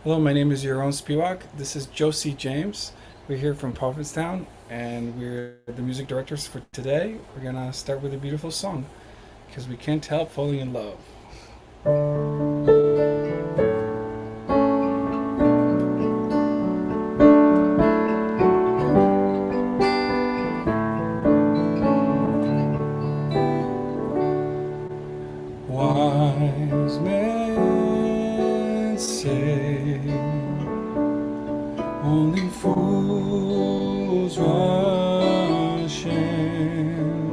Hello, my name is Yaron Spivak. This is Josie James. We're here from Provincetown, and we're the music directors for today. We're gonna start with a beautiful song because we can't help falling in love. Wise men say only fools rush in,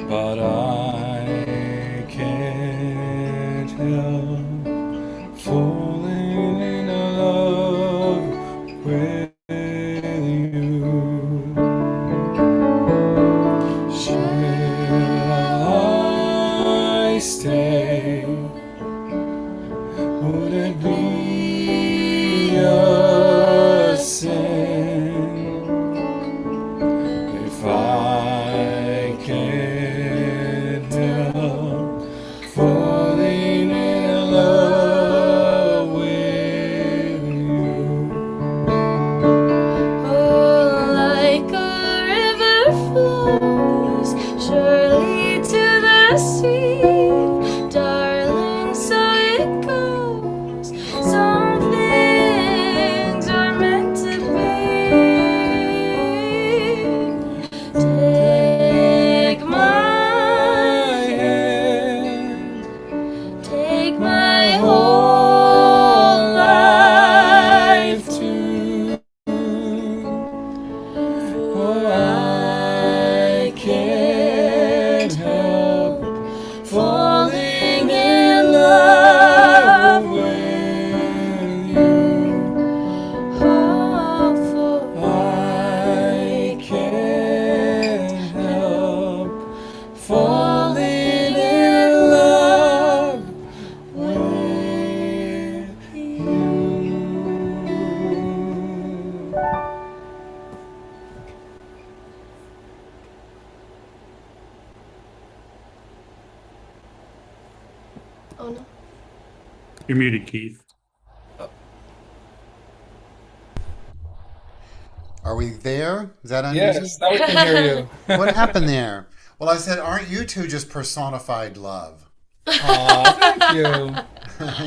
but I can't help falling in love with you. Shall I stay? Would it be a sin if I can't help falling in love with you? Oh, like a river flows surely to the sea, darling, so it goes. Some things are meant to be. Take my hand, take my whole life too. For I can't help falling in love with you. Oh, for I can't help falling in love with you. oh no. You're muted, Keith. Are we there? Is that on music? Yes, now we can hear you. What happened there? Well, I said, aren't you two just personified love? Aw, thank you.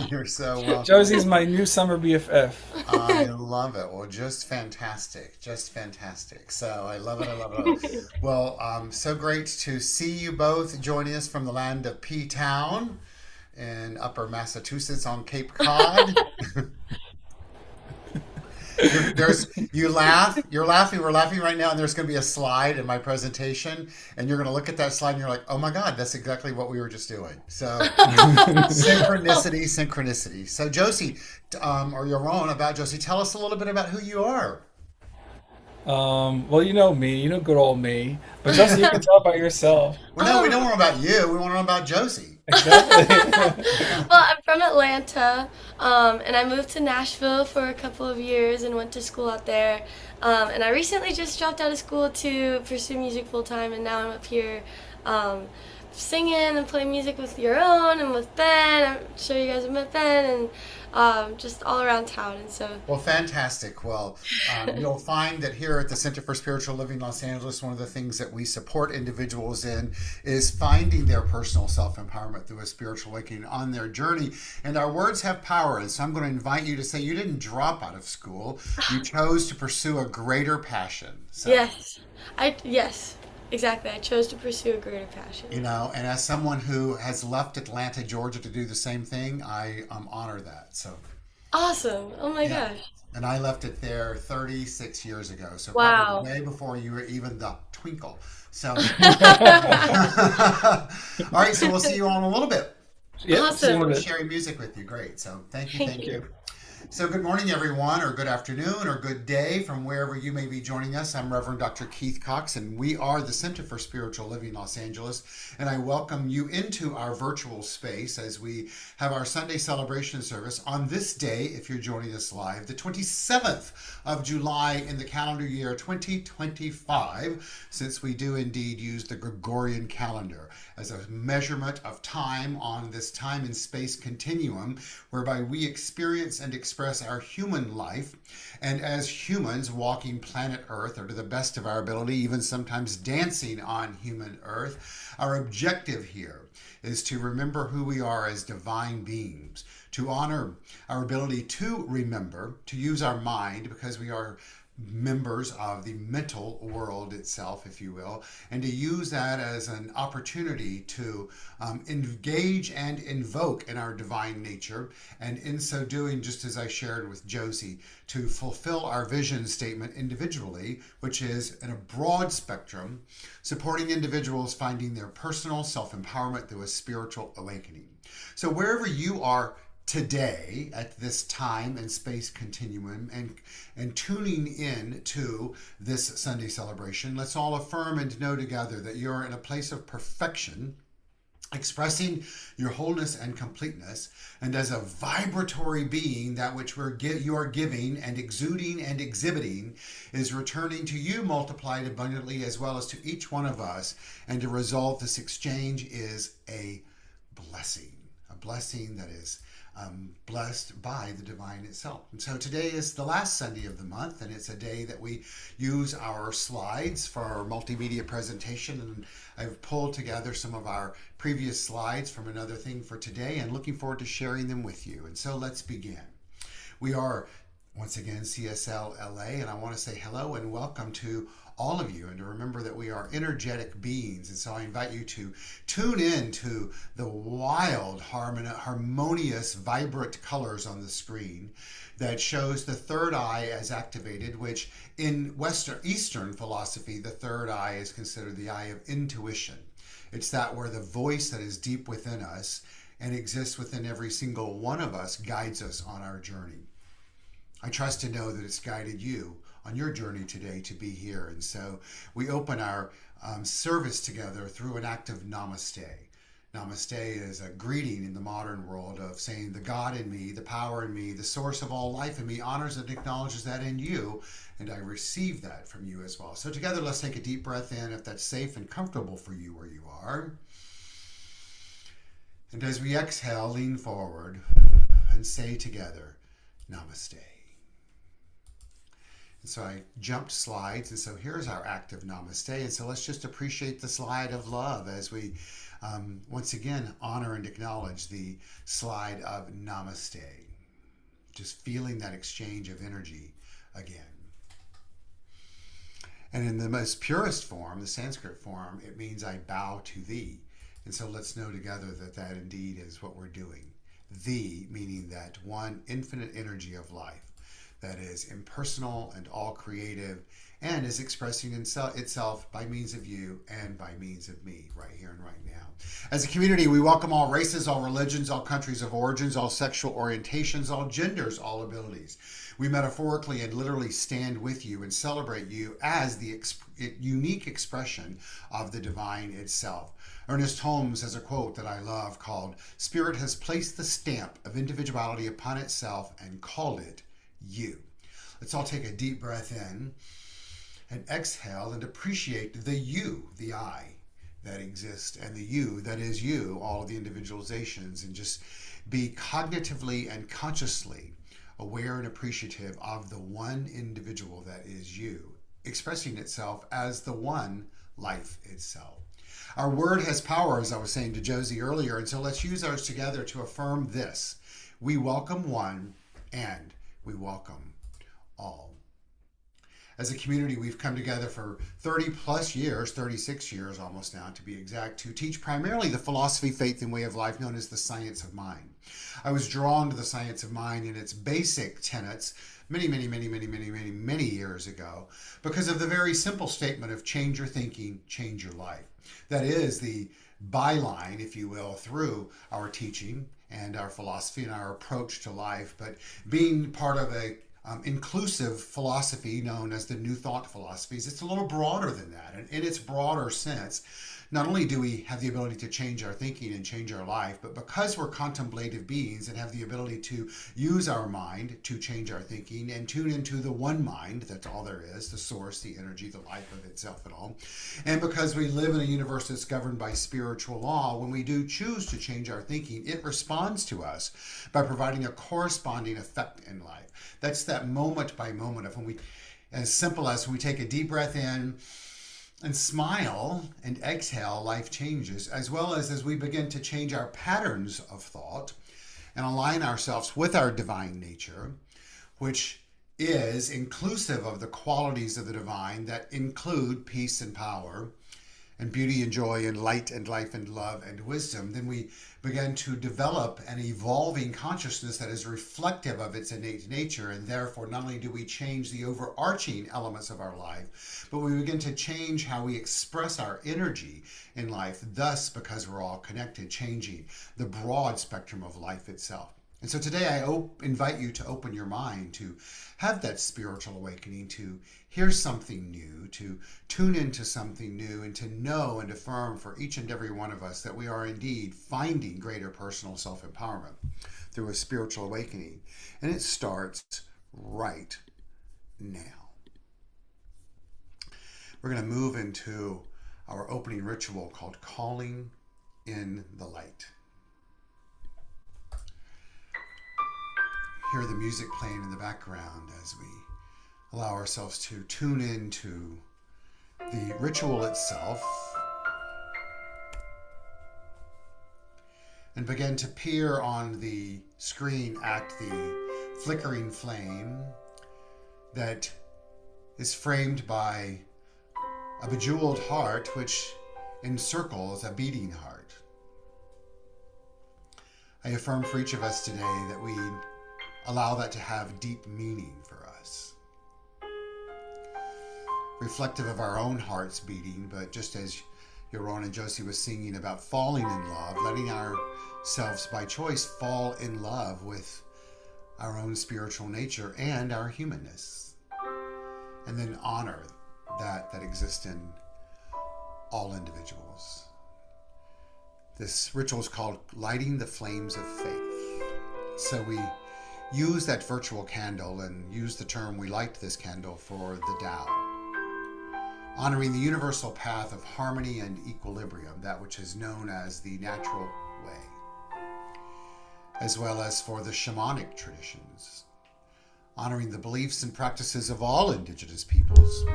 You're so welcome. Josie's my new summer BFF. I love it. Well, just fantastic. Just fantastic. So I love it. I love it. I love it. Well, so great to see you both joining us from the land of P-Town in Upper Massachusetts on Cape Cod. You laugh, you're laughing, we're laughing right now, and there's going to be a slide in my presentation, and you're going to look at that slide and you're like, oh my God, that's exactly what we were just doing. So synchronicity, synchronicity. So Josie, or Yaron, about Josie, tell us a little bit about who you are. Well, you know me, you know good old me. But Josie, you can tell about yourself. Well, no, we don't want to know about you. We want to know about Josie. Exactly. Well, I'm from Atlanta, and I moved to Nashville for a couple of years and went to school out there. And I recently just dropped out of school to pursue music full time, and now I'm up here singing and playing music with your own and with Ben. I'm sure you guys have met Ben, and just all around town. And so, Well, fantastic. Well, you'll find that here at the Center for Spiritual Living Los Angeles, one of the things that we support individuals in is finding their personal self-empowerment through a spiritual awakening on their journey. And our words have power. And so I'm going to invite you to say you didn't drop out of school. You chose to pursue a greater passion. So, yes, exactly. I chose to pursue a greater passion. you know, and as someone who has left Atlanta, Georgia to do the same thing, I honor that. So, Awesome. Oh my yeah. gosh. And I left it there 36 years ago. So Wow. probably way before you were even the twinkle. So, all right. So we'll see you all in a little bit. Yeah, Awesome. see you in a bit. Sharing music with you. Great. So thank you. Thank Thank you. you. So good morning, everyone, or good afternoon, or good day from wherever you may be joining us. I'm Reverend Dr. Keith Cox, and we are the Center for Spiritual Living Los Angeles. And I welcome you into our virtual space as we have our Sunday celebration service on this day, if you're joining us live, the 27th of July in the calendar year 2025, since we do indeed use the Gregorian calendar as a measurement of time on this time and space continuum, whereby we experience and express our human life, and as humans walking planet Earth, or to the best of our ability, even sometimes dancing on human Earth, our objective here is to remember who we are as divine beings, to honor our ability to remember, to use our mind, because we are members of the mental world itself, if you will, and to use that as an opportunity to engage and invoke in our divine nature, and in so doing, just as I shared with Josie, to fulfill our vision statement individually, which is in a broad spectrum, supporting individuals finding their personal self-empowerment through a spiritual awakening. So wherever you are today at this time and space continuum, and tuning in to this Sunday celebration, let's all affirm and know together that you're in a place of perfection, expressing your wholeness and completeness, and as a vibratory being, that which you are giving and exuding and exhibiting is returning to you multiplied abundantly, as well as to each one of us. And the result, this exchange, is a blessing that is blessed by the divine itself. And so today is the last Sunday of the month, and it's a day that we use our slides for our multimedia presentation. And I've pulled together some of our previous slides from Another Thing for Today, and looking forward to sharing them with you. And so let's begin. We are, once again, CSL-LA, and I want to say hello and welcome to all of you, and to remember that we are energetic beings. And so I invite you to tune in to the wild, harmonious, vibrant colors on the screen that shows the third eye as activated, which in Eastern philosophy, the third eye is considered the eye of intuition. It's that where the voice that is deep within us and exists within every single one of us guides us on our journey. I trust to know that it's guided you on your journey today to be here. And so we open our service together through an act of namaste. Namaste is a greeting in the modern world of saying the God in me, the power in me, the source of all life in me honors and acknowledges that in you, and I receive that from you as well. So together, let's take a deep breath in, if that's safe and comfortable for you where you are. And as we exhale, lean forward and say together, Namaste. And so I jumped slides, and so here's our act of namaste. And so let's just appreciate the slide of love as we once again honor and acknowledge the slide of namaste. Just feeling that exchange of energy again. And in the most purest form, the Sanskrit form, it means I bow to thee. And so let's know together that that indeed is what we're doing. Thee, meaning that one infinite energy of life that is impersonal and all creative, and is expressing itself by means of you and by means of me right here and right now. As a community, we welcome all races, all religions, all countries of origins, all sexual orientations, all genders, all abilities. We metaphorically and literally stand with you and celebrate you as the unique expression of the divine itself. Ernest Holmes has a quote that I love called, "Spirit has placed the stamp of individuality upon itself and called it you." Let's all take a deep breath in and exhale and appreciate the you, the I, that exist and the you that is you, all of the individualizations, and just be cognitively and consciously aware and appreciative of the one individual that is you, expressing itself as the one life itself. Our word has power, as I was saying to Josie earlier, and so let's use ours together to affirm this. We welcome one and we welcome all. As a community, we've come together for 30 plus years, 36 years almost now to be exact, to teach primarily the philosophy, faith, and way of life known as the science of mind. I was drawn to the science of mind and its basic tenets many years ago because of the very simple statement of change your thinking, change your life. That is the byline, if you will, through our teaching and our philosophy and our approach to life. But being part of a inclusive philosophy known as the New Thought philosophies, it's a little broader than that. And in its broader sense, not only do we have the ability to change our thinking and change our life, but because we're contemplative beings and have the ability to use our mind to change our thinking and tune into the one mind, that's all there is, the source, the energy, the life of itself and all. And because we live in a universe that's governed by spiritual law, when we do choose to change our thinking, it responds to us by providing a corresponding effect in life. That's that moment by moment of when we, as simple as when we take a deep breath in and smile and exhale, life changes, as well as we begin to change our patterns of thought and align ourselves with our divine nature, which is inclusive of the qualities of the divine that include peace and power and beauty and joy and light and life and love and wisdom, then we begin to develop an evolving consciousness that is reflective of its innate nature. And therefore, not only do we change the overarching elements of our life, but we begin to change how we express our energy in life, thus, because we're all connected, changing the broad spectrum of life itself. And so today I invite you to open your mind to have that spiritual awakening, to hear something new, to tune into something new, and to know and affirm for each and every one of us that we are indeed finding greater personal self-empowerment through a spiritual awakening. And it starts right now. We're going to move into our opening ritual called Calling in the Light. Hear the music playing in the background as we allow ourselves to tune into the ritual itself and begin to peer on the screen at the flickering flame that is framed by a bejeweled heart which encircles a beating heart. I affirm for each of us today that we allow that to have deep meaning for us. Reflective of our own hearts beating, but just as Yaron and Josie was singing about falling in love, letting ourselves by choice fall in love with our own spiritual nature and our humanness. And then honor that exists in all individuals. This ritual is called Lighting the Flames of Faith. So we use that virtual candle and use the term we light this candle for the Tao, honoring the universal path of harmony and equilibrium, that which is known as the natural way, as well as for the shamanic traditions, honoring the beliefs and practices of all indigenous peoples,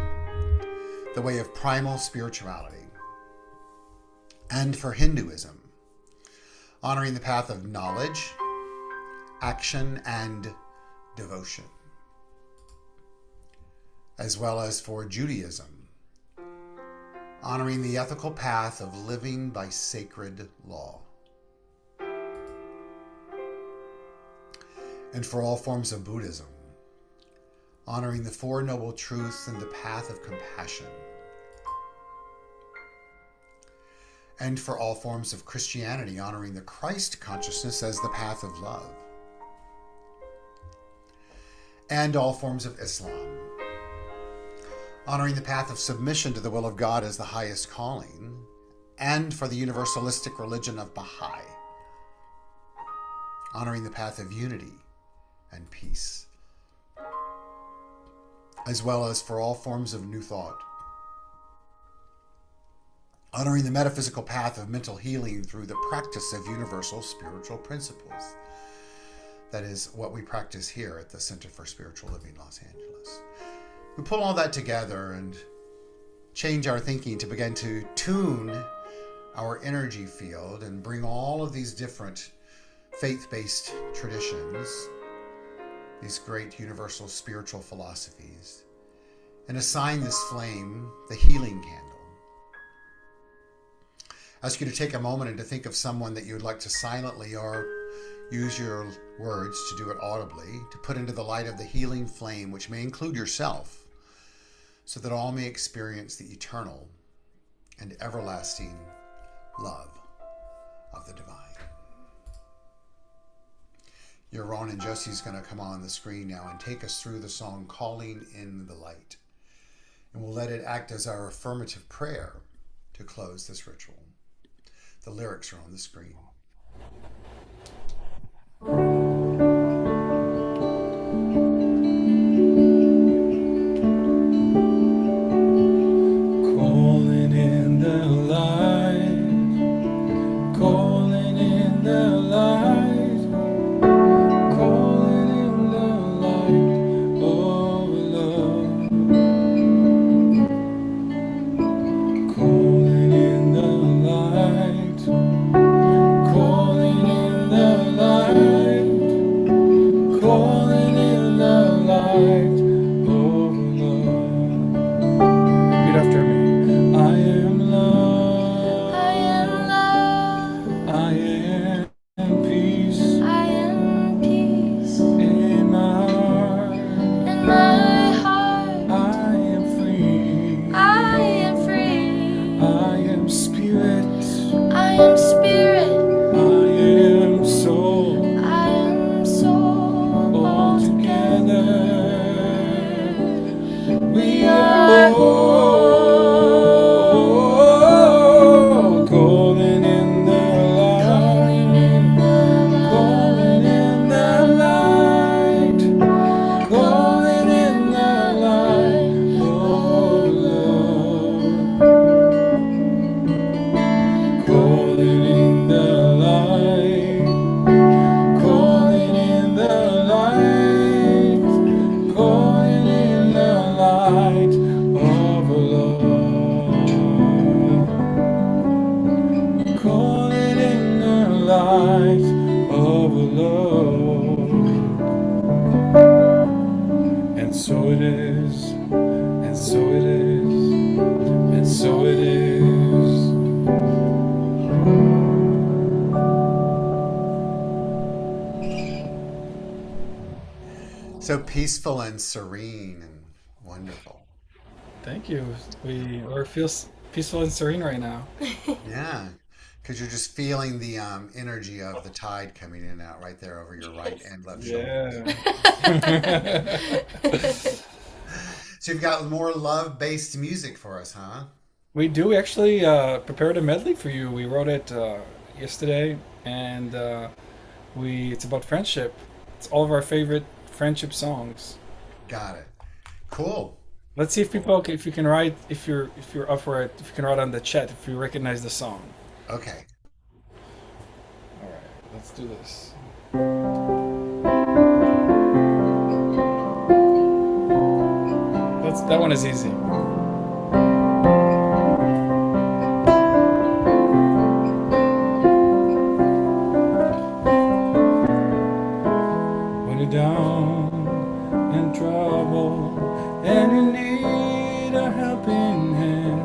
the way of primal spirituality, and for Hinduism, honoring the path of knowledge, action, and devotion, as well as for Judaism, honoring the ethical path of living by sacred law, and for all forms of Buddhism, honoring the Four Noble Truths and the path of compassion, and for all forms of Christianity, honoring the Christ consciousness as the path of love, and all forms of Islam, honoring the path of submission to the will of God as the highest calling, and for the universalistic religion of Baha'i, honoring the path of unity and peace, as well as for all forms of New Thought, honoring the metaphysical path of mental healing through the practice of universal spiritual principles. That is what we practice here at the Center for Spiritual Living, Los Angeles. We pull all that together and change our thinking to begin to tune our energy field and bring all of these different faith-based traditions, these great universal spiritual philosophies, and assign this flame the healing candle. I ask you to take a moment and to think of someone that you would like to silently, or use your words to do it audibly, to put into the light of the healing flame, which may include yourself, so that all may experience the eternal and everlasting love of the divine. Yaron and Josie's going to come on the screen now and take us through the song Calling in the Light. And we'll let it act as our affirmative prayer to close this ritual. The lyrics are on the screen. Calling in the light, calling in the light, calling in the light of love, calling in the light, calling in the light, calling in the light of love. Repeat after me. I am love. I am love. I am peace. I am peace. In my heart, In my heart, I am free. I am free. I am spirit. I am spirit. I am soul. I am soul. All together, we are whole. Calling in the Calling light, in the calling in the light, calling in the light of love, calling in the light, calling in the light, calling in the light of love, calling in the light of love. And so it is, and so it is, and so it is. So peaceful and serene and wonderful. Thank you. We feel peaceful and serene right now. Yeah, because you're just feeling the energy of the tide coming in and out right there over your right and left shoulder. Yeah. So you've got more love-based music for us, huh? We do. We actually prepared a medley for you. We wrote it yesterday, and it's about friendship. It's all of our favorite friendship songs. Got it. Cool. Let's see if if you can write, if you're up for it, if you can write on the chat if you recognize the song. Okay. All right, let's do this. That one is easy. When you're down in trouble and you need a helping hand,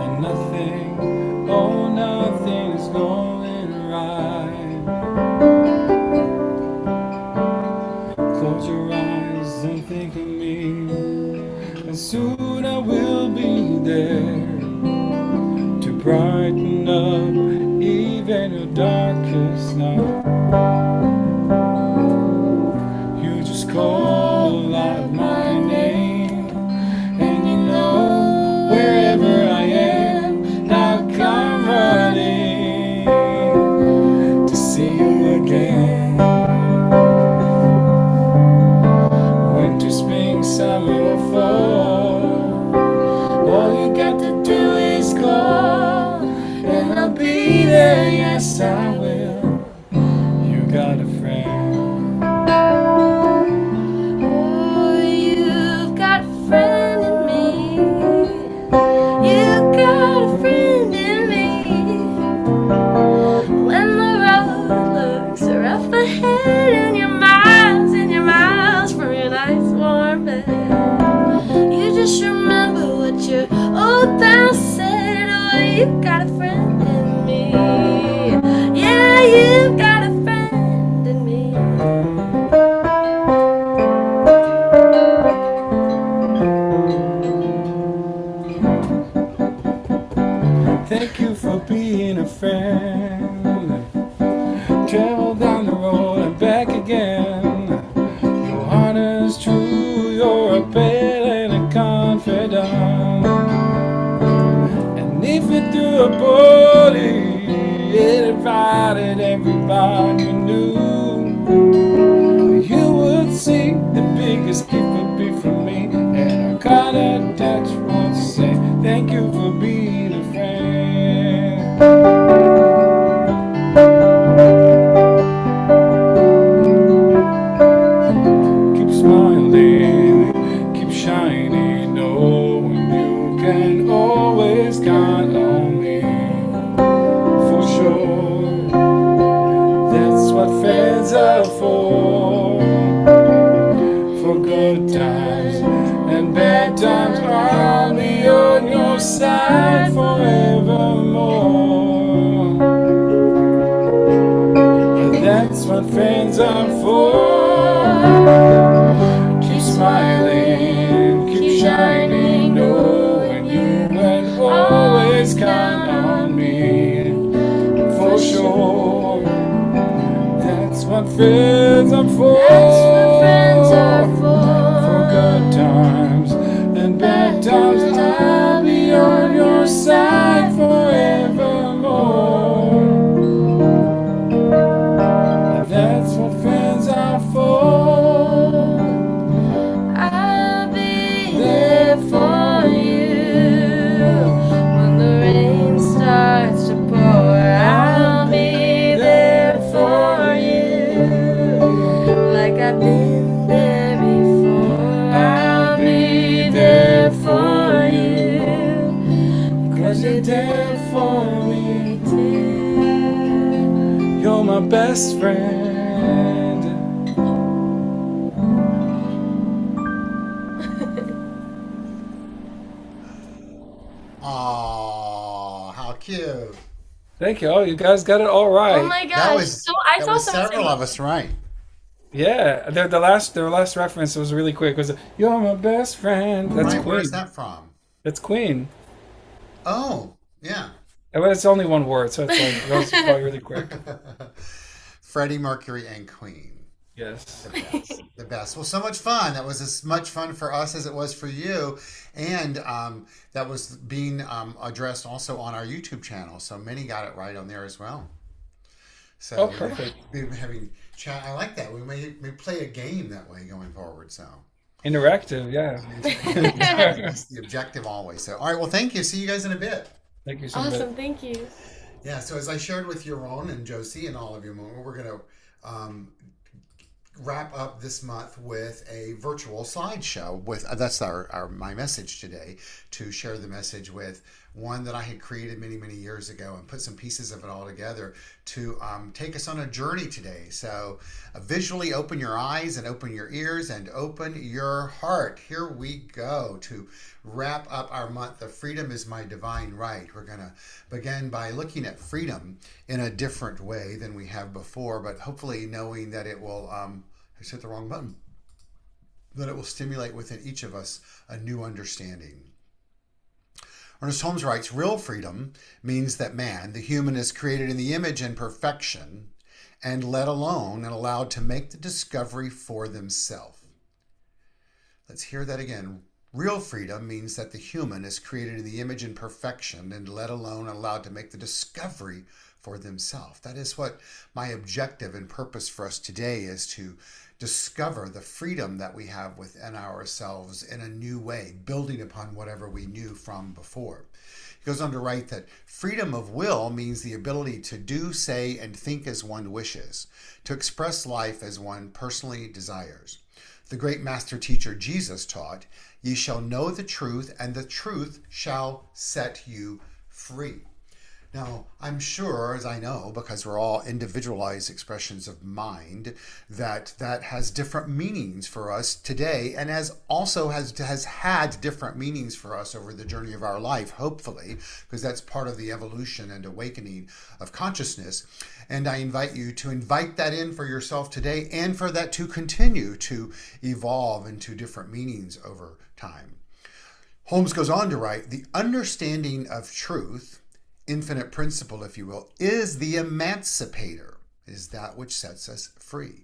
and nothing, oh nothing is going right. Close your eyes and think of me, and soon I will be there to brighten up even your darkest night. You just call out my name, and you know wherever I am, I'll come running to see you again. Winter, spring, summer, or fall, all you got to do is call yes, I will. You got a friend. Oh, you've got a friend in me. You got a friend in me. When the road looks rough ahead and you're miles from your nice warm bed, you just remember what your old pal said. Oh, you got a friend in me. Yeah, you've got a friend in me. Thank you for being a friend. Travel down the road and back again. Your heart is true, you're a pal and a confidant. And if you do a party, it invited everybody you knew. You would see the biggest gift would be from me, and I gotta touch won't say thank you for being a friend. Keep smiling, keep shining, knowing you can always count on me. For sure, that's what friends are for. For good times and bad times, I'll be on your side forevermore. That's what friends are for. Keep smiling, keep shining, knowing you can always count on me. For sure, that's what friends are for. That's what friends are For good times and bad times, I'll be on your side forevermore. That's what friends are for. I'll be there for you when the rain starts to pour. I'll be there for you like I've been there before. I'll be there for you 'cause you're there for me too. You're my best friend. Aw, how cute. Thank you. Oh, you guys got it all right. Oh my That gosh! was So I that saw was someone several say, of us right. Yeah, their last reference was really quick. Was "You're my best friend." That's Right, where's Queen. that from? That's Queen. Oh, yeah. And it's only one word, so it's like it goes by really quick. Freddie Mercury and Queen. Yes. The best. The best. Well, so much fun. That was as much fun for us as it was for you. And that was being addressed also on our YouTube channel. So many got it right on there as well. So Oh, perfect. we've been having chat. I like that. We may play a game that way going forward. So Interactive, yeah. that's the objective always. So, all right. Well, thank you. See you guys in a bit. Thank you so much. awesome, thank you. Yeah. So as I shared with Yaron and Josie and all of you, we're going to wrap up this month with a virtual slideshow. With that's my message today, to share the message with one that I had created many years ago and put some pieces of it all together to take us on a journey today. So visually open your eyes and open your ears and open your heart. Here we go to wrap up our month of Freedom is My Divine Right. We're going to begin by looking at freedom in a different way than we have before, but hopefully knowing that it will, I hit the wrong button, that it will stimulate within each of us a new understanding. Ernest Holmes writes, real freedom means that man, the human, is created in the image and perfection and let alone and allowed to make the discovery for themselves. Let's hear that again. Real freedom means that the human is created in the image and perfection and let alone and allowed to make the discovery for themselves. That is what my objective and purpose for us today is, to discover the freedom that we have within ourselves in a new way, building upon whatever we knew from before. goes on to write that freedom of will means the ability to do, say, and think as one wishes, to express life as one personally desires. The great master teacher Jesus taught, "Ye shall know the truth, and the truth shall set you free." Now, I'm sure, as I know, because we're all individualized expressions of mind, that has different meanings for us today, and has had different meanings for us over the journey of our life, hopefully, because that's part of the evolution and awakening of consciousness. And I invite you to invite that in for yourself today, and for that to continue to evolve into different meanings over time. Holmes goes on to write, "The understanding of truth, infinite principle, if you will, is the emancipator, is that which sets us free."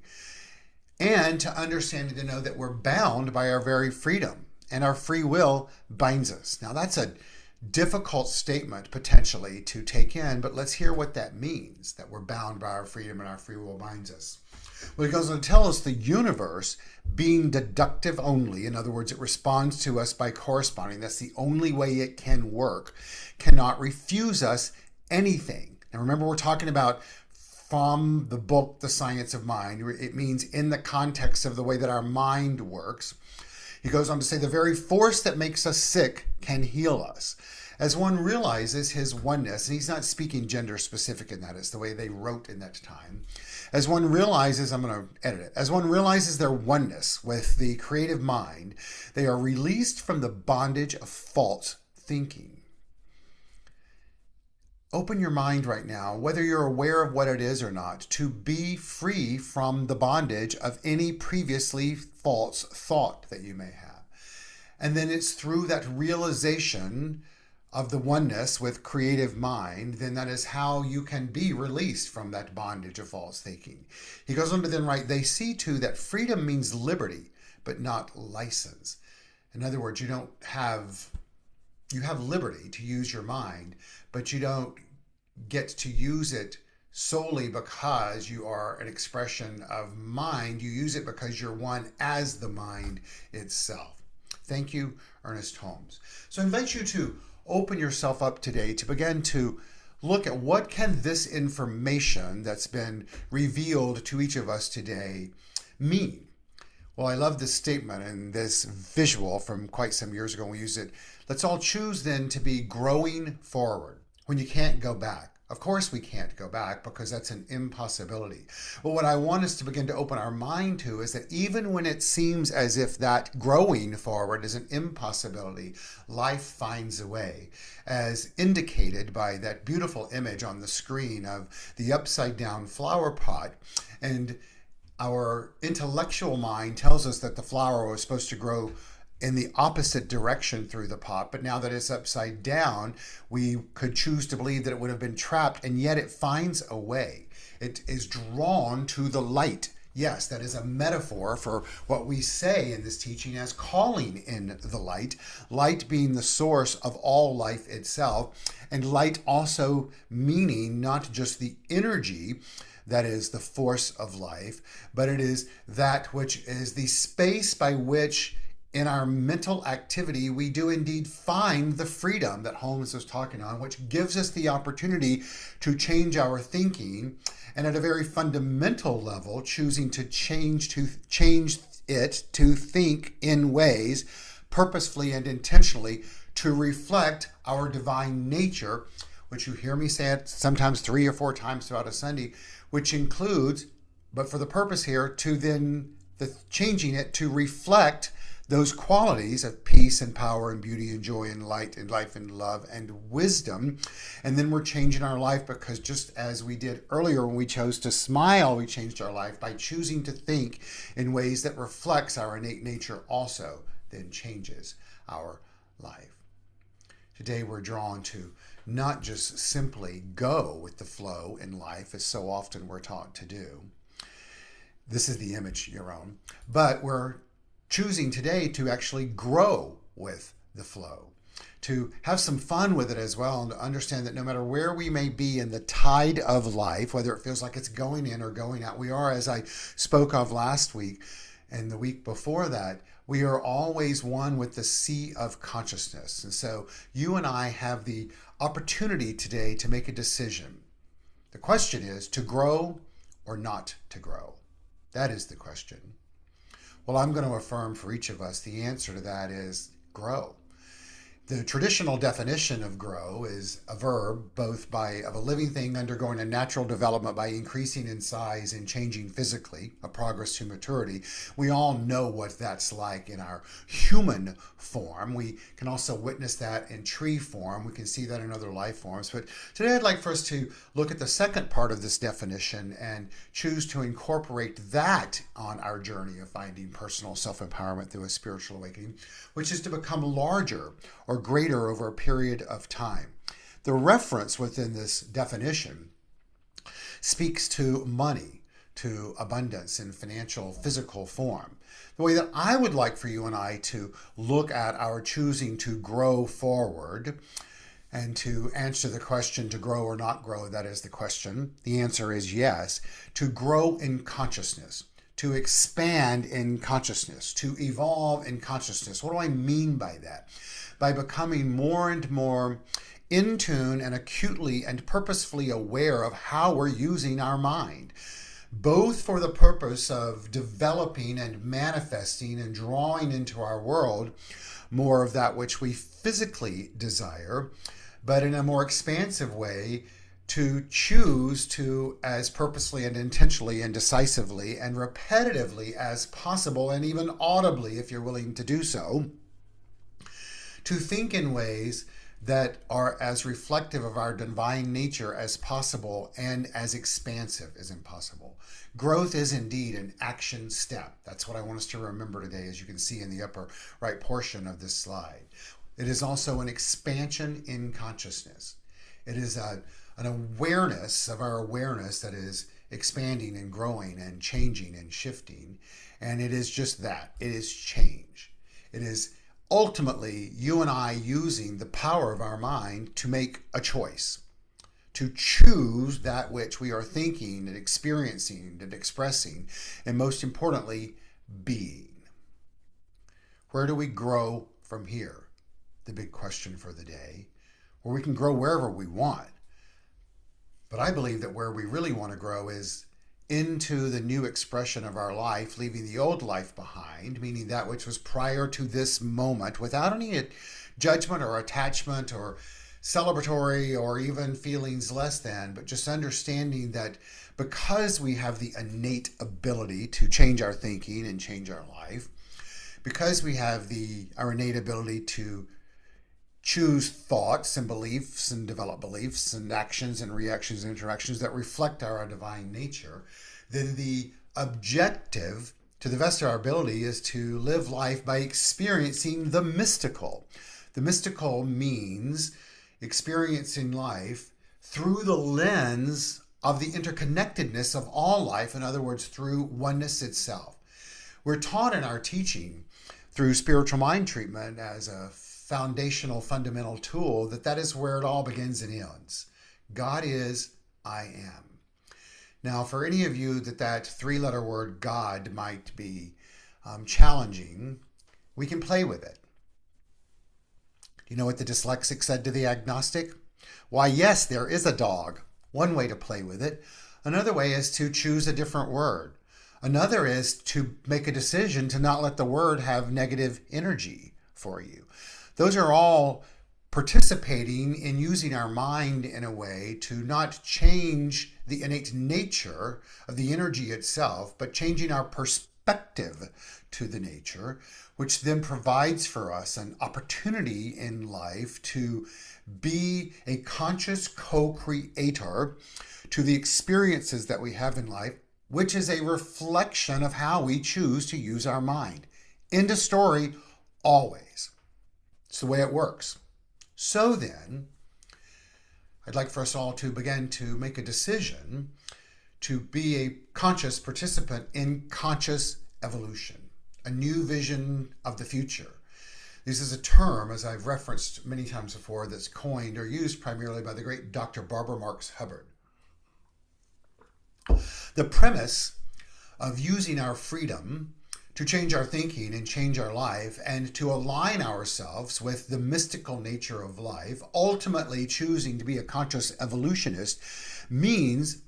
And to understand and to know that we're bound by our very freedom, and our free will binds us. Now, that's a difficult statement potentially to take in, but let's hear what that means, that we're bound by our freedom and our free will binds us. Well, he goes on to tell us the universe, being deductive only, in other words, it responds to us by corresponding, that's the only way it can work, cannot refuse us anything. Now remember, we're talking about from the book, The Science of Mind. It means in the context of the way that our mind works. He goes on to say, the very force that makes us sick can heal us. As one realizes his oneness, and he's not speaking gender specific in that, it's the way they wrote in that time. As one realizes, I'm going to edit it, as one realizes their oneness with the creative mind, they are released from the bondage of false thinking. Open your mind right now, whether you're aware of what it is or not, to be free from the bondage of any previously false thought that you may have. And then it's through that realization of the oneness with creative mind, then that is how you can be released from that bondage of false thinking. He goes on to then write, they see too that freedom means liberty, but not license. In other words, you have liberty to use your mind, but you don't get to use it solely because you are an expression of mind. You use it because you're one as the mind itself. Thank you, Ernest Holmes. So I invite you to open yourself up today to begin to look at what can this information that's been revealed to each of us today mean. Well, I love this statement and this visual from quite some years ago when we used it. Let's all choose then to be growing forward when you can't go back. Of course we can't go back because that's an impossibility. But what I want us to begin to open our mind to is that even when it seems as if that growing forward is an impossibility, life finds a way, as indicated by that beautiful image on the screen of the upside down flower pot. And our intellectual mind tells us that the flower was supposed to grow in the opposite direction through the pot, but now that it's upside down, we could choose to believe that it would have been trapped, and yet it finds a way. It is drawn to the light. Yes, that is a metaphor for what we say in this teaching as calling in the light, light being the source of all life itself, and light also meaning not just the energy that is the force of life, but it is that which is the space by which in our mental activity, we do indeed find the freedom that Holmes was talking on, which gives us the opportunity to change our thinking, and at a very fundamental level, choosing to change it to think in ways purposefully and intentionally to reflect our divine nature, which you hear me say it sometimes 3 or 4 times throughout a Sunday, which includes, but for the purpose here, to then changing it to reflect those qualities of peace and power and beauty and joy and light and life and love and wisdom. And then we're changing our life because just as we did earlier when we chose to smile, we changed our life by choosing to think in ways that reflects our innate nature also then changes our life. Today we're drawn to not just simply go with the flow in life as so often we're taught to do. This is the image your own, but we're choosing today to actually grow with the flow, to have some fun with it as well, and to understand that no matter where we may be in the tide of life, whether it feels like it's going in or going out, we are, as I spoke of last week and the week before that, we are always one with the sea of consciousness. And so you and I have the opportunity today to make a decision. The question is to grow or not to grow. That is the question. Well, I'm going to affirm for each of us the answer to that is grow. The traditional definition of grow is a verb, both of a living thing undergoing a natural development by increasing in size and changing physically, a progress to maturity. We all know what that's like in our human form. We can also witness that in tree form. We can see that in other life forms. But today I'd like for us to look at the second part of this definition and choose to incorporate that on our journey of finding personal self-empowerment through a spiritual awakening, which is to become larger or greater over a period of time. The reference within this definition speaks to money, to abundance in financial, physical form. The way that I would like for you and I to look at our choosing to grow forward and to answer the question to grow or not grow, that is the question. The answer is yes. To grow in consciousness, to expand in consciousness, to evolve in consciousness. What do I mean by that? By becoming more and more in tune and acutely and purposefully aware of how we're using our mind, both for the purpose of developing and manifesting and drawing into our world more of that which we physically desire, but in a more expansive way to choose to, as purposely and intentionally and decisively and repetitively as possible, and even audibly if you're willing to do so, to think in ways that are as reflective of our divine nature as possible and as expansive as impossible. Growth is indeed an action step. That's what I want us to remember today, as you can see in the upper right portion of this slide. It is also an expansion in consciousness. It is an awareness of our awareness that is expanding and growing and changing and shifting. And it is just that. It is change. It is ultimately you and I using the power of our mind to make a choice, to choose that which we are thinking and experiencing and expressing, and most importantly, being. Where do we grow from here? The big question for the day. Well, we can grow wherever we want. But I believe that where we really want to grow is into the new expression of our life, leaving the old life behind, meaning that which was prior to this moment, without any judgment or attachment or celebratory or even feelings less than, but just understanding that because we have the innate ability to change our thinking and change our life, because we have our innate ability to choose thoughts and beliefs and develop beliefs and actions and reactions and interactions that reflect our divine nature, then the objective, to the best of our ability, is to live life by experiencing the mystical. The mystical means experiencing life through the lens of the interconnectedness of all life, in other words, through oneness itself. We're taught in our teaching through spiritual mind treatment as a foundational, fundamental tool that is where it all begins and ends. God is, I am. Now, for any of you that three-letter word God might be challenging, we can play with it. You know what the dyslexic said to the agnostic? Why, yes, there is a dog. One way to play with it. Another way is to choose a different word. Another is to make a decision to not let the word have negative energy for you. Those are all participating in using our mind in a way to not change the innate nature of the energy itself, but changing our perspective to the nature, which then provides for us an opportunity in life to be a conscious co-creator to the experiences that we have in life, which is a reflection of how we choose to use our mind. End of story, always. It's the way it works. So then, I'd like for us all to begin to make a decision to be a conscious participant in conscious evolution, a new vision of the future. This is a term, as I've referenced many times before, that's coined or used primarily by the great Dr. Barbara Marx Hubbard. The premise of using our freedom to change our thinking and change our life and to align ourselves with the mystical nature of life, ultimately choosing to be a conscious evolutionist, means,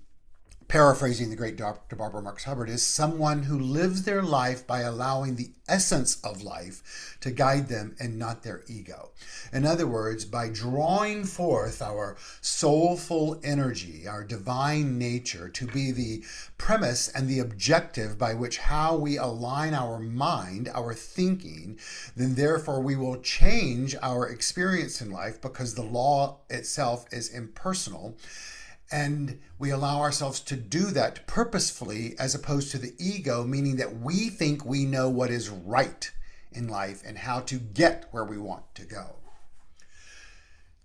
paraphrasing the great Dr. Barbara Marx Hubbard, is someone who lives their life by allowing the essence of life to guide them and not their ego. In other words, by drawing forth our soulful energy, our divine nature, to be the premise and the objective by which how we align our mind, our thinking, then therefore we will change our experience in life, because the law itself is impersonal. And we allow ourselves to do that purposefully, as opposed to the ego, meaning that we think we know what is right in life and how to get where we want to go.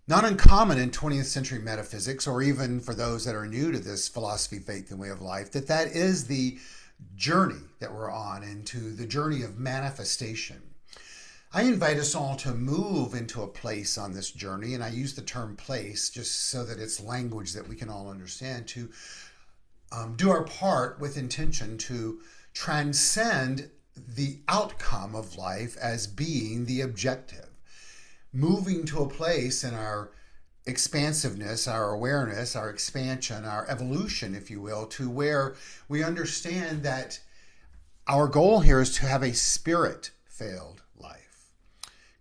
Not uncommon in 20th century metaphysics, or even for those that are new to this philosophy, faith, and way of life, that is the journey that we're on, into the journey of manifestation. I invite us all to move into a place on this journey, and I use the term place just so that it's language that we can all understand, to do our part with intention to transcend the outcome of life as being the objective. Moving to a place in our expansiveness, our awareness, our expansion, our evolution, if you will, to where we understand that our goal here is to have a spirit-filled life,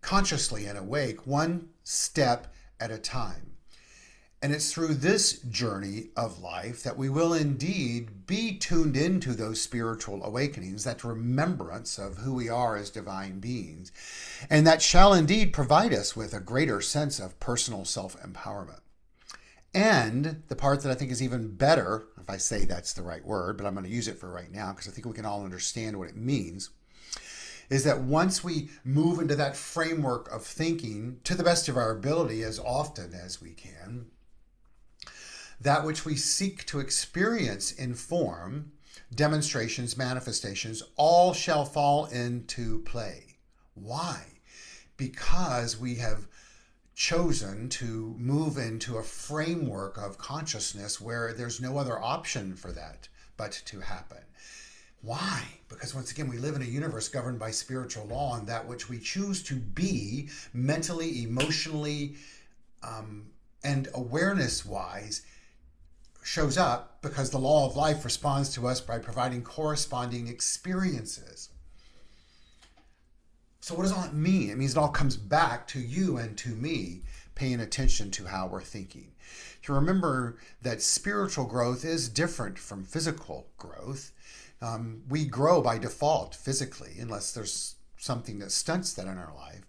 consciously and awake, one step at a time. And it's through this journey of life that we will indeed be tuned into those spiritual awakenings, that remembrance of who we are as divine beings, and that shall indeed provide us with a greater sense of personal self-empowerment. And the part that I think is even better, if I say that's the right word, but I'm going to use it for right now because I think we can all understand what it means, is that once we move into that framework of thinking to the best of our ability, as often as we can, that which we seek to experience in form, demonstrations, manifestations, all shall fall into play. Why? Because we have chosen to move into a framework of consciousness where there's no other option for that but to happen. Why? Because once again, we live in a universe governed by spiritual law, and that which we choose to be mentally, emotionally, and awareness-wise shows up, because the law of life responds to us by providing corresponding experiences. So what does all that mean? It means it all comes back to you and to me paying attention to how we're thinking. To remember that spiritual growth is different from physical growth. We grow by default physically, unless there's something that stunts that in our life.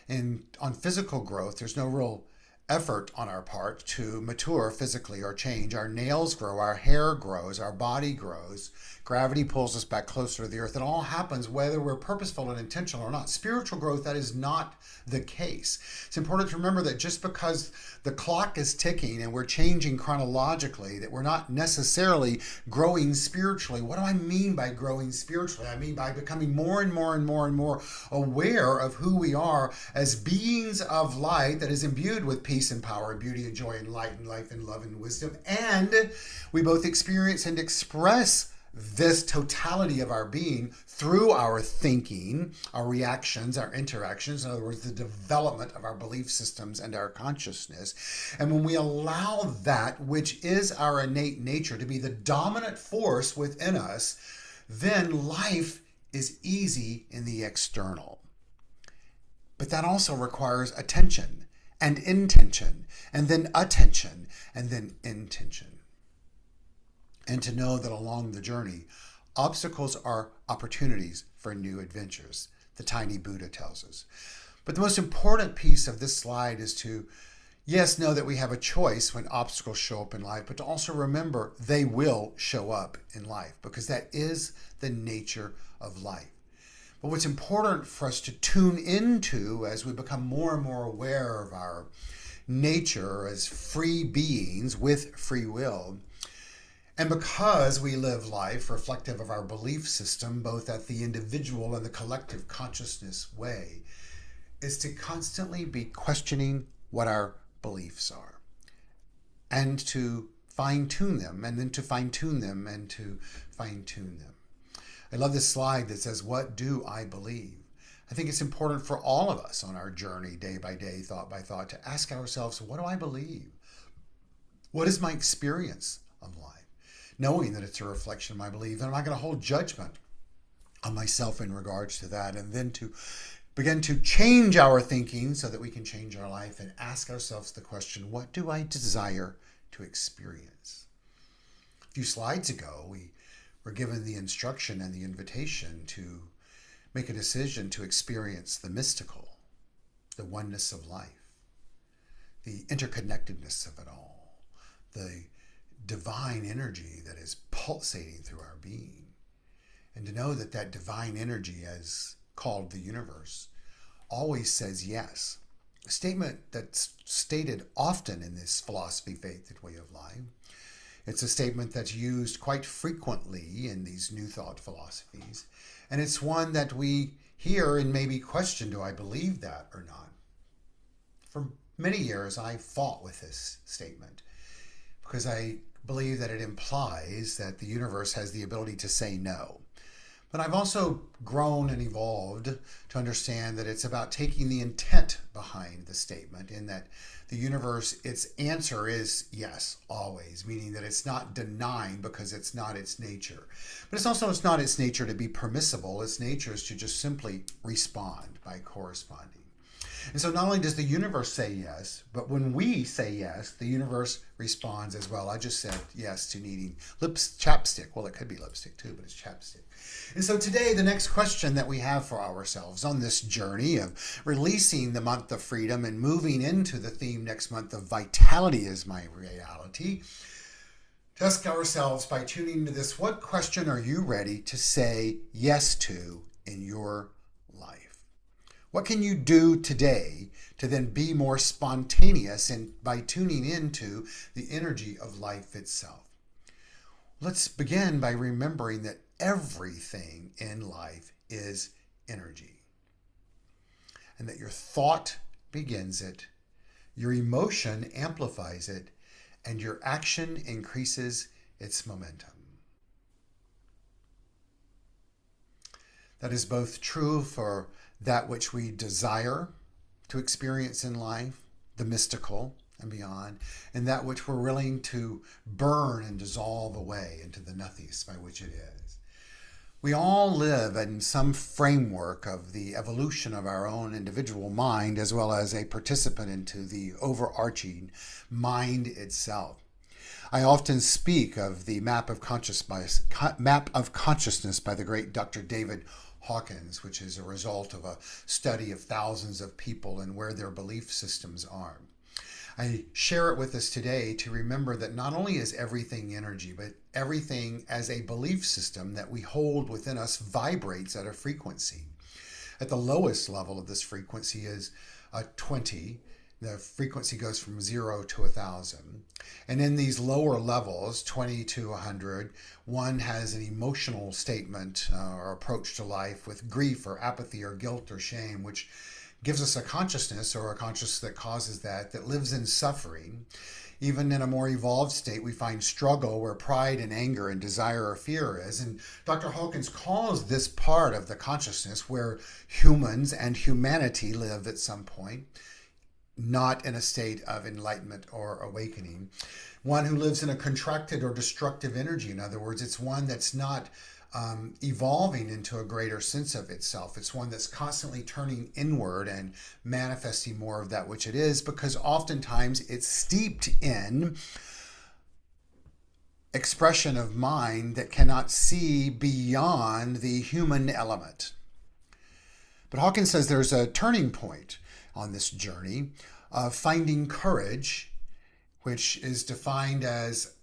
And on physical growth, there's no real effort on our part to mature physically or change. Our nails grow, our hair grows, our body grows. Gravity pulls us back closer to the earth. It all happens whether we're purposeful and intentional or not. Spiritual growth, that is not the case. It's important to remember that just because the clock is ticking and we're changing chronologically, that we're not necessarily growing spiritually. What do I mean by growing spiritually? I mean by becoming more and more and more and more aware of who we are as beings of light that is imbued with peace and power and beauty and joy and light and life and love and wisdom. And we both experience and express this totality of our being through our thinking, our reactions, our interactions, in other words, the development of our belief systems and our consciousness. And when we allow that which is our innate nature to be the dominant force within us, then life is easy in the external. But that also requires attention and intention, and then attention, and then intention. And to know that along the journey, obstacles are opportunities for new adventures, the tiny Buddha tells us. But the most important piece of this slide is to, yes, know that we have a choice when obstacles show up in life, but to also remember they will show up in life, because that is the nature of life. But what's important for us to tune into as we become more and more aware of our nature as free beings with free will, and because we live life reflective of our belief system, both at the individual and the collective consciousness way, is to constantly be questioning what our beliefs are, and to fine-tune them, and then to fine-tune them, and to fine-tune them. I love this slide that says, what do I believe? I think it's important for all of us on our journey, day by day, thought by thought, to ask ourselves, what do I believe? What is my experience of life? Knowing that it's a reflection of my belief, and I'm not going to hold judgment on myself in regards to that, and then to begin to change our thinking so that we can change our life and ask ourselves the question, what do I desire to experience? A few slides ago, we were given the instruction and the invitation to make a decision to experience the mystical, the oneness of life, the interconnectedness of it all, the divine energy that is pulsating through our being. And to know that that divine energy, as called the universe, always says yes. A statement that's stated often in this philosophy, faith, and way of life. It's a statement that's used quite frequently in these New Thought philosophies. And it's one that we hear and maybe question, do I believe that or not? For many years, I fought with this statement because I believe that it implies that the universe has the ability to say no. But I've also grown and evolved to understand that it's about taking the intent behind the statement, in that the universe, its answer is yes, always, meaning that it's not denying because it's not its nature. But it's not its nature to be permissible. Its nature is to just simply respond by corresponding. And so not only does the universe say yes, but when we say yes, the universe responds as well. I just said yes to needing chapstick. Well, it could be lipstick too, but it's chapstick. And so today, the next question that we have for ourselves on this journey of releasing the month of freedom and moving into the theme next month of vitality is my reality, to ask ourselves by tuning into this, what question are you ready to say yes to in your life? What can you do today to then be more spontaneous and by tuning into the energy of life itself? Let's begin by remembering that everything in life is energy, and that your thought begins it, your emotion amplifies it, and your action increases its momentum. That is both true for that which we desire to experience in life, the mystical and beyond, and that which we're willing to burn and dissolve away into the nothingness by which it is. We all live in some framework of the evolution of our own individual mind, as well as a participant into the overarching mind itself. I often speak of the map of consciousness by the great Dr. David Hawkins, which is a result of a study of thousands of people and where their belief systems are. I share it with us today to remember that not only is everything energy, but everything as a belief system that we hold within us vibrates at a frequency. At the lowest level of this frequency is 20. The frequency goes from 0 to 1,000. And in these lower levels, 20 to 100, one has an emotional statement or approach to life with grief or apathy or guilt or shame, which gives us a consciousness or a consciousness that causes that lives in suffering. Even in a more evolved state, we find struggle where pride and anger and desire or fear is. And Dr. Hawkins calls this part of the consciousness where humans and humanity live at some point, not in a state of enlightenment or awakening. One who lives in a contracted or destructive energy. In other words, it's one that's not evolving into a greater sense of itself. It's one that's constantly turning inward and manifesting more of that which it is, because oftentimes it's steeped in expression of mind that cannot see beyond the human element. But Hawkins says there's a turning point on this journey of finding courage, which is defined as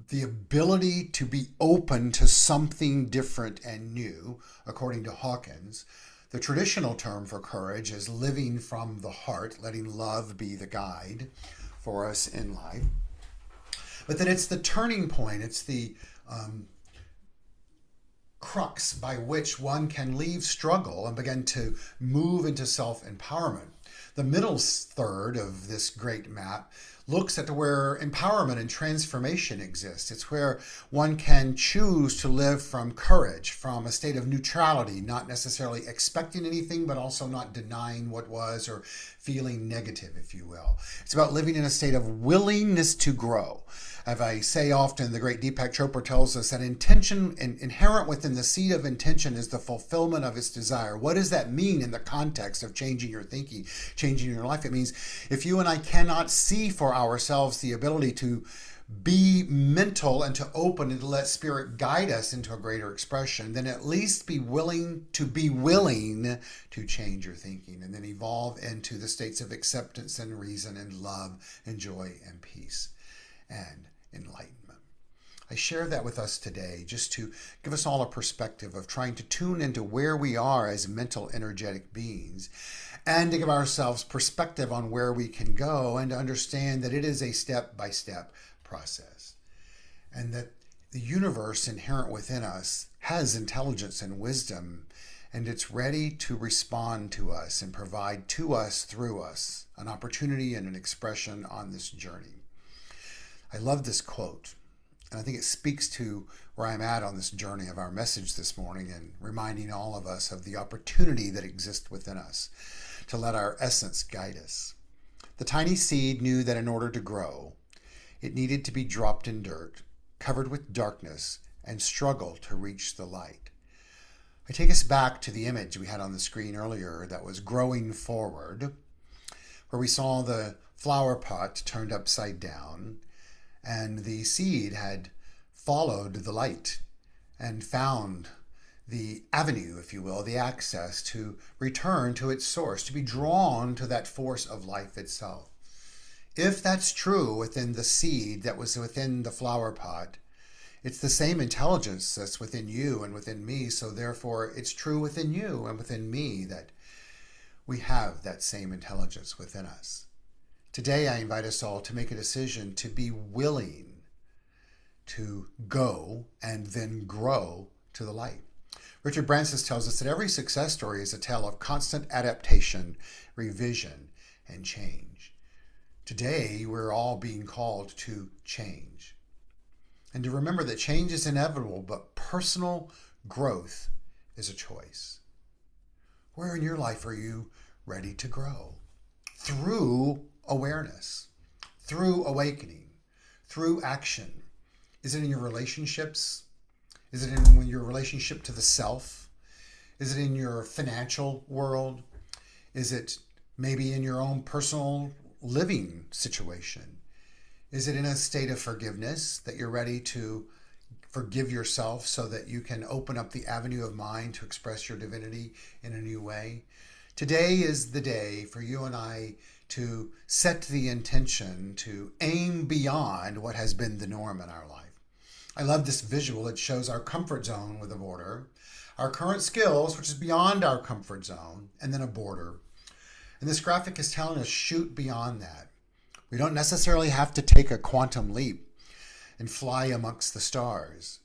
the ability to be open to something different and new, according to Hawkins. The traditional term for courage is living from the heart, letting love be the guide for us in life. But that it's the turning point, it's the crux by which one can leave struggle and begin to move into self-empowerment. The middle third of this great map looks at where empowerment and transformation exists. It's where one can choose to live from courage, from a state of neutrality, not necessarily expecting anything, but also not denying what was or feeling negative, if you will. It's about living in a state of willingness to grow. As I say often, the great Deepak Chopra tells us that intention, inherent within the seed of intention, is the fulfillment of its desire. What does that mean in the context of changing your thinking, changing your life? It means if you and I cannot see for ourselves the ability to be mental and to open and to let spirit guide us into a greater expression, then at least be willing to change your thinking and then evolve into the states of acceptance and reason and love and joy and peace and enlightenment. I share that with us today just to give us all a perspective of trying to tune into where we are as mental, energetic beings and to give ourselves perspective on where we can go and to understand that it is a step-by-step process and that the universe inherent within us has intelligence and wisdom, and it's ready to respond to us and provide to us, through us, an opportunity and an expression on this journey. I love this quote, and I think it speaks to where I'm at on this journey of our message this morning and reminding all of us of the opportunity that exists within us to let our essence guide us. The tiny seed knew that in order to grow, it needed to be dropped in dirt, covered with darkness, and struggle to reach the light. I take us back to the image we had on the screen earlier that was growing forward, where we saw the flower pot turned upside down, and the seed had followed the light and found the avenue, if you will, the access to return to its source, to be drawn to that force of life itself. If that's true within the seed that was within the flower pot, it's the same intelligence that's within you and within me, so therefore it's true within you and within me that we have that same intelligence within us. Today, I invite us all to make a decision to be willing to go and then grow to the light. Richard Branson tells us that every success story is a tale of constant adaptation, revision, and change. Today, we're all being called to change. And to remember that change is inevitable, but personal growth is a choice. Where in your life are you ready to grow? Through awareness, through awakening, through action. Is it in your relationships? Is it in your relationship to the self? Is it in your financial world? Is it maybe in your own personal living situation? Is it in a state of forgiveness that you're ready to forgive yourself so that you can open up the avenue of mind to express your divinity in a new way? Today is the day for you and I to set the intention to aim beyond what has been the norm in our life. I love this visual. It shows our comfort zone with a border, our current skills, which is beyond our comfort zone, and then a border. And this graphic is telling us shoot beyond that. We don't necessarily have to take a quantum leap and fly amongst the stars,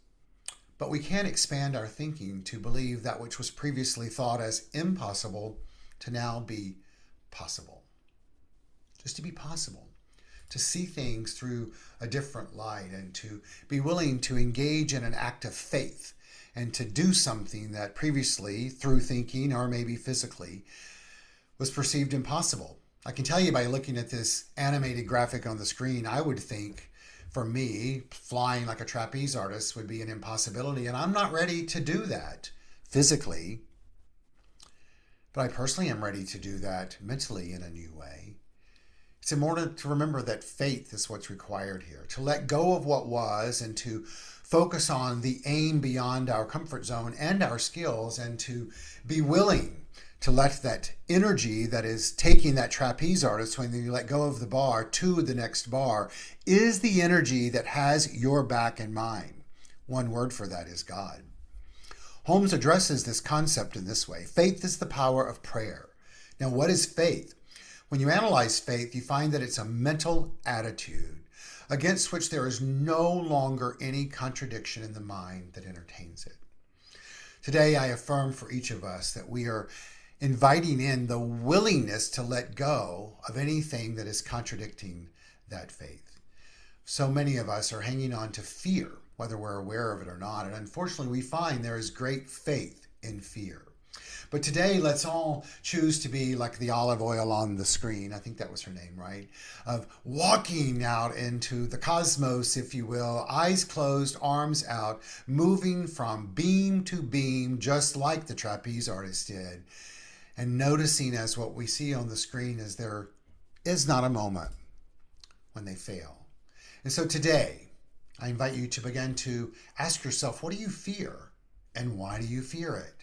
but we can expand our thinking to believe that which was previously thought as impossible to now be possible. Just to be possible, to see things through a different light and to be willing to engage in an act of faith and to do something that previously, through thinking or maybe physically, was perceived impossible. I can tell you by looking at this animated graphic on the screen, I would think, for me, flying like a trapeze artist would be an impossibility, and I'm not ready to do that physically, but I personally am ready to do that mentally in a new way. It's important to remember that faith is what's required here, to let go of what was and to focus on the aim beyond our comfort zone and our skills, and to be willing to let that energy that is taking that trapeze artist, when you let go of the bar to the next bar, is the energy that has your back and mine. One word for that is God. Holmes addresses this concept in this way. Faith is the power of prayer. Now, what is faith? When you analyze faith, you find that it's a mental attitude against which there is no longer any contradiction in the mind that entertains it. Today, I affirm for each of us that we are inviting in the willingness to let go of anything that is contradicting that faith. So many of us are hanging on to fear, whether we're aware of it or not. And unfortunately, we find there is great faith in fear. But today, let's all choose to be like the olive oil on the screen. I think that was her name, right? Of walking out into the cosmos, if you will, eyes closed, arms out, moving from beam to beam, just like the trapeze artist did. And noticing as what we see on the screen is there is not a moment when they fail. And so today, I invite you to begin to ask yourself, what do you fear? And why do you fear it?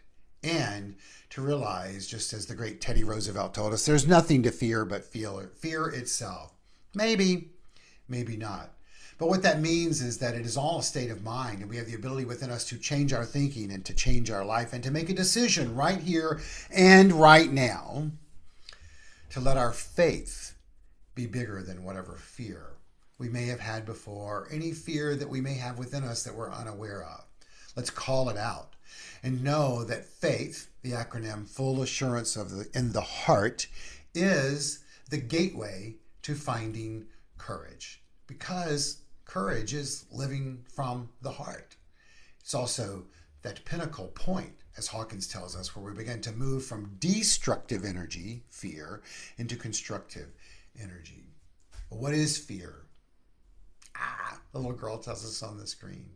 And to realize, just as the great Teddy Roosevelt told us, there's nothing to fear but fear itself. Maybe, maybe not. But what that means is that it is all a state of mind, and we have the ability within us to change our thinking and to change our life and to make a decision right here and right now to let our faith be bigger than whatever fear we may have had before, any fear that we may have within us that we're unaware of. Let's call it out. And know that faith, the acronym full assurance in the heart, is the gateway to finding courage. Because courage is living from the heart. It's also that pinnacle point, as Hawkins tells us, where we begin to move from destructive energy, fear, into constructive energy. But what is fear? The little girl tells us on the screen.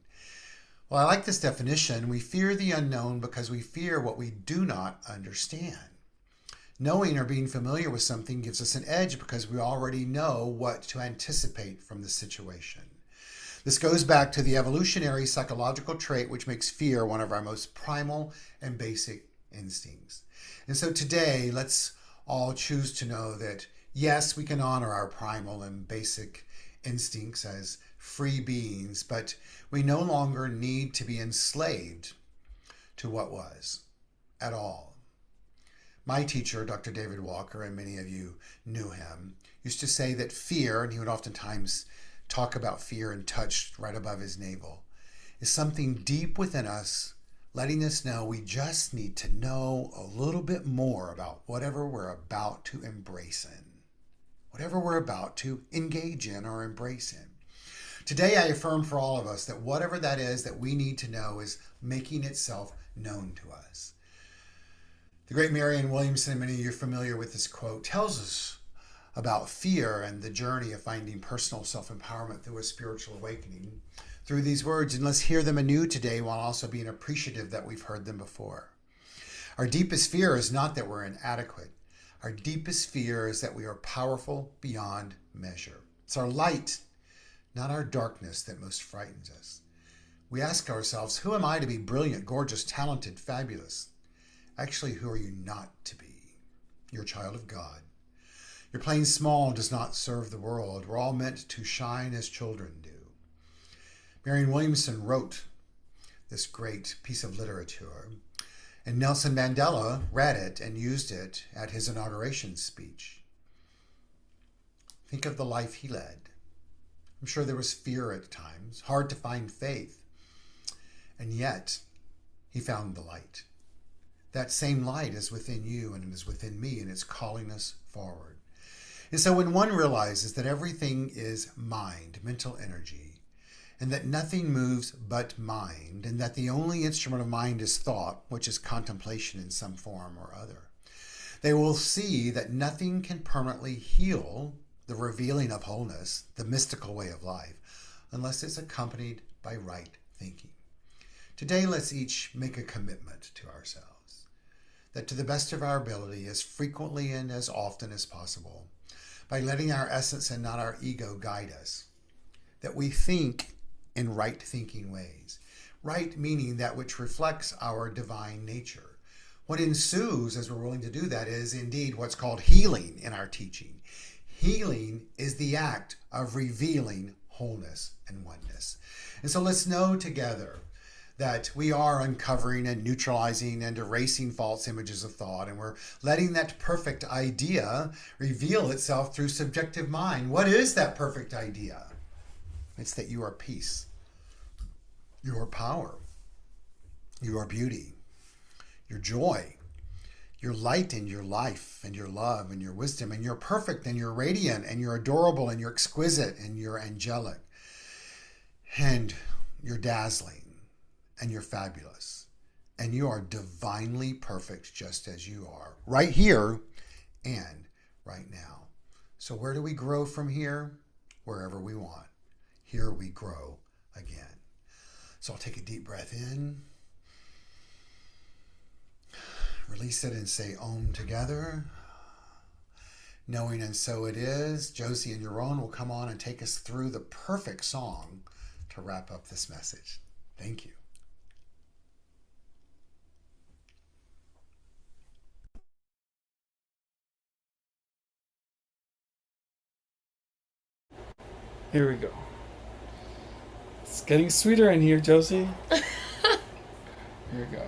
Well, I like this definition. We fear the unknown because we fear what we do not understand. Knowing or being familiar with something gives us an edge because we already know what to anticipate from the situation. This goes back to the evolutionary psychological trait which makes fear one of our most primal and basic instincts. And so today, let's all choose to know that, yes, we can honor our primal and basic instincts as free beings, but we no longer need to be enslaved to what was at all. My teacher, Dr. David Walker, and many of you knew him, used to say that fear, and he would oftentimes talk about fear and touched right above his navel, is something deep within us, letting us know we just need to know a little bit more about whatever we're about to embrace in, whatever we're about to engage in or embrace in. Today, I affirm for all of us that whatever that is that we need to know is making itself known to us. The great Marianne Williamson, and many of you are familiar with this quote, tells us about fear and the journey of finding personal self-empowerment through a spiritual awakening through these words. And let's hear them anew today while also being appreciative that we've heard them before. Our deepest fear is not that we're inadequate. Our deepest fear is that we are powerful beyond measure. It's our light, not our darkness, that most frightens us. We ask ourselves, who am I to be brilliant, gorgeous, talented, fabulous? Actually, who are you not to be? You're a child of God. Your playing small does not serve the world. We're all meant to shine as children do. Marianne Williamson wrote this great piece of literature, and Nelson Mandela read it and used it at his inauguration speech. Think of the life he led. I'm sure there was fear at times, hard to find faith. And yet, he found the light. That same light is within you and it is within me, and it's calling us forward. And so when one realizes that everything is mind, mental energy, and that nothing moves but mind, and that the only instrument of mind is thought, which is contemplation in some form or other, they will see that nothing can permanently heal the revealing of wholeness, the mystical way of life, unless it's accompanied by right thinking. Today, let's each make a commitment to ourselves that to the best of our ability, as frequently and as often as possible, by letting our essence and not our ego guide us, that we think in right thinking ways. Right meaning that which reflects our divine nature. What ensues as we're willing to do that is indeed what's called healing in our teaching. Healing is the act of revealing wholeness and oneness. And so let's know together that we are uncovering and neutralizing and erasing false images of thought, and we're letting that perfect idea reveal itself through subjective mind. What is that perfect idea? It's that you are peace, you are power, you are beauty, your joy, your light and your life and your love and your wisdom, and you're perfect and you're radiant and you're adorable and you're exquisite and you're angelic and you're dazzling and you're fabulous and you are divinely perfect just as you are right here and right now. So where do we grow from here? Wherever we want. Here we grow again. So I'll take a deep breath in. Release it and say Om together. Knowing and so it is, Josie and Yaron will come on and take us through the perfect song to wrap up this message. Thank you. Here we go. It's getting sweeter in here, Josie. Here we go.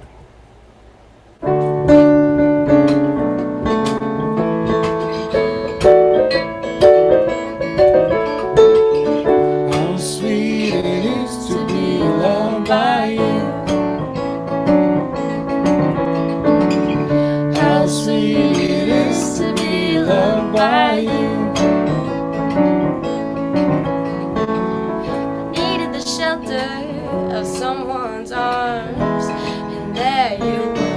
How sweet it is to be loved by you. How sweet it is to be loved by you. Needed the shelter of someone's arms, and there you were.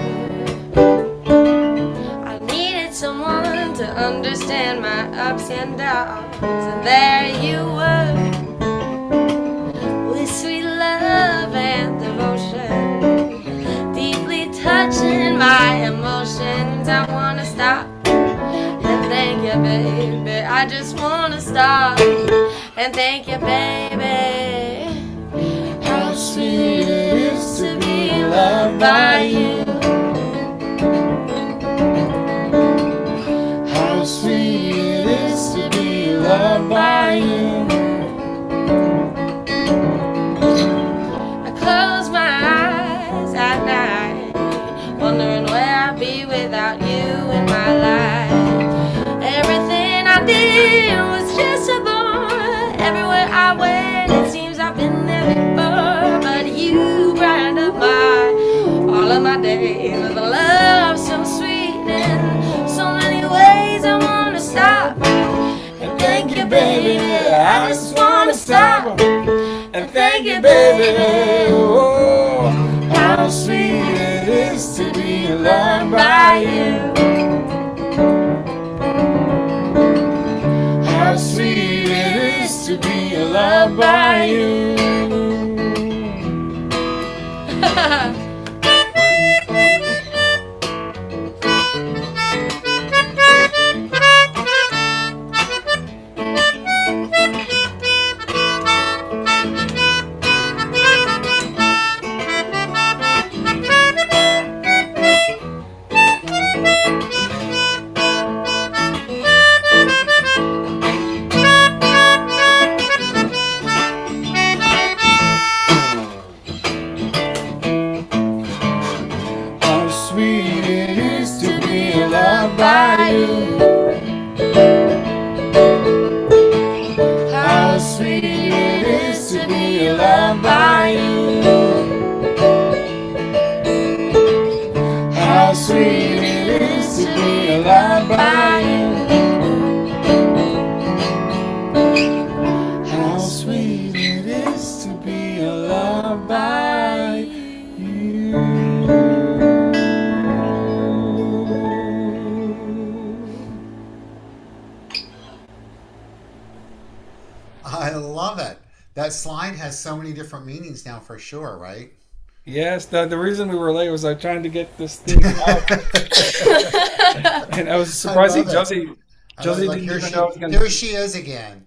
I needed someone to understand my ups and downs, and there you were. With sweet love and devotion, deeply touching my emotions. I wanna stop and thank you, baby. I just wanna stop and thank you, baby. How sweet it is to be loved by you. How sweet it is to be loved by you. I close my eyes at night, wondering where I'd be without you in my life. Everything I did was just a bore. Everywhere I went, it seems I've been there before. But you brightened up all of my days with a love so sweet and so many ways. I wanna stop and thank you, baby. I just wanna stop and thank you, baby. Oh, how sweet it is to be loved by you. How sweet it is to be loved by you. How sweet it is to be loved by you. How sweet it is to be loved by you. How sweet it is to be loved by you. How sweet it is to be loved by you. I love it. That slide has so many different meanings now for sure, right? Yes, the reason we were late was I trying to get this thing out. And I was surprised love it. Josie I love it. Like, didn't here even she, know I was gonna here she is again.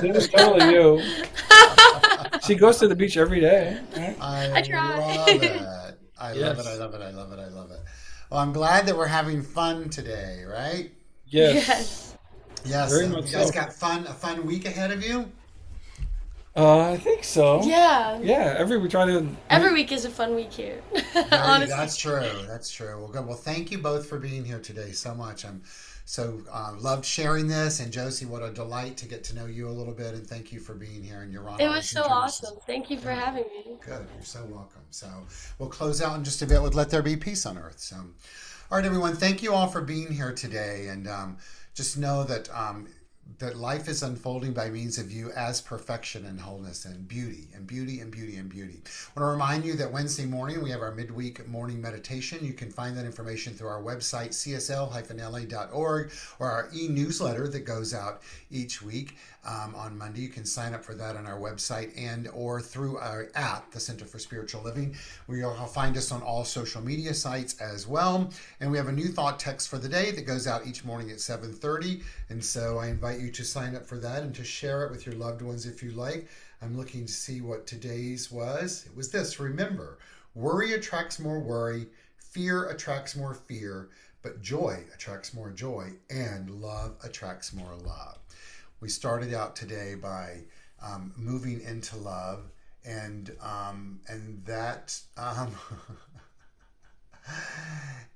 It was totally you. She goes to the beach every day. Right? I try. love it. I love it. Yes. I love it. I love it. I love it. Well, I'm glad that we're having fun today, right? Yes. Yes. Very You much guys so. got a fun week ahead of you? I think so. Yeah. Yeah. We try to. Every week is a fun week here. Very- Honestly. That's true. That's true. Well, good. Well, thank you both for being here today so much. I'm So loved sharing this. And Josie, what a delight to get to know you a little bit. And thank you for being here. And your Ron It was always so introduces. awesome. Thank you for Good. having me. Good. You're so welcome. So we'll close out in just a bit with Let There Be Peace on Earth. So, all right, everyone, thank you all for being here today. And just know that that life is unfolding by means of you as perfection and wholeness and beauty and beauty and beauty and beauty. I want to remind you that Wednesday morning we have our midweek morning meditation. You can find that information through our website, csl-la.org, or our e-newsletter that goes out each week on Monday. You can sign up for that on our website and or through our app, the Center for Spiritual Living. You'll find us on all social media sites as well. And we have a new thought text for the day that goes out each morning at 7:30. And so I invite you to sign up for that and to share it with your loved ones if you like. I'm looking to see what today's was. It was this: remember, worry attracts more worry, fear attracts more fear, but joy attracts more joy, and love attracts more love. We started out today by moving into love, and that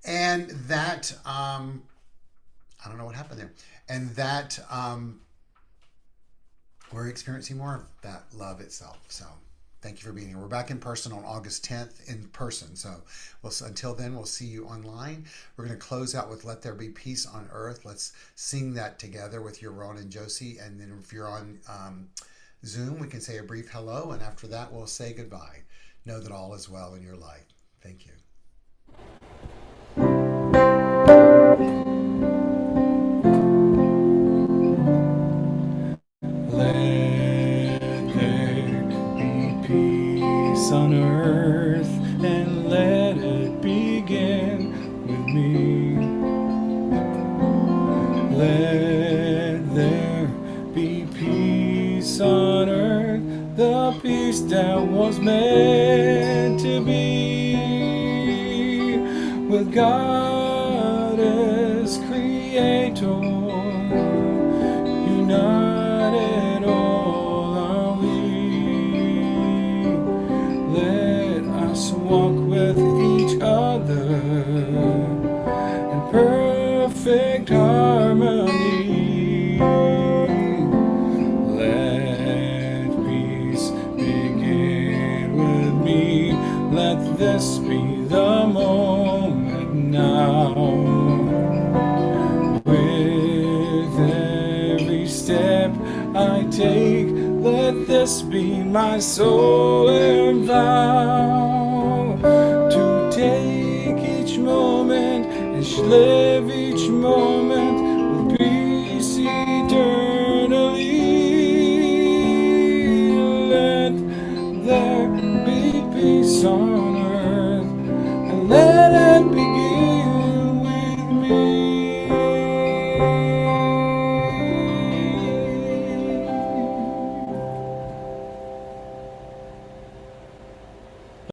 and that I don't know what happened there, and that we're experiencing more of that love itself. So thank you for being here. We're back in person on August 10th in person. So until then, we'll see you online. We're going to close out with Let There Be Peace on Earth. Let's sing that together with your Ron and Josie. And then if you're on Zoom, we can say a brief hello. And after that, we'll say goodbye. Know that all is well in your life. Thank you. Let there be peace on earth, and let it begin with me. Let there be peace on earth, the peace that was meant to be, with God as creator, united all are we. Let us walk with each other in perfect harmony. Let peace begin with me. Let this be the moment now. With every step I take, let this be my solemn vow, to take each moment and live each moment with peace eternally. Let there be peace on earth.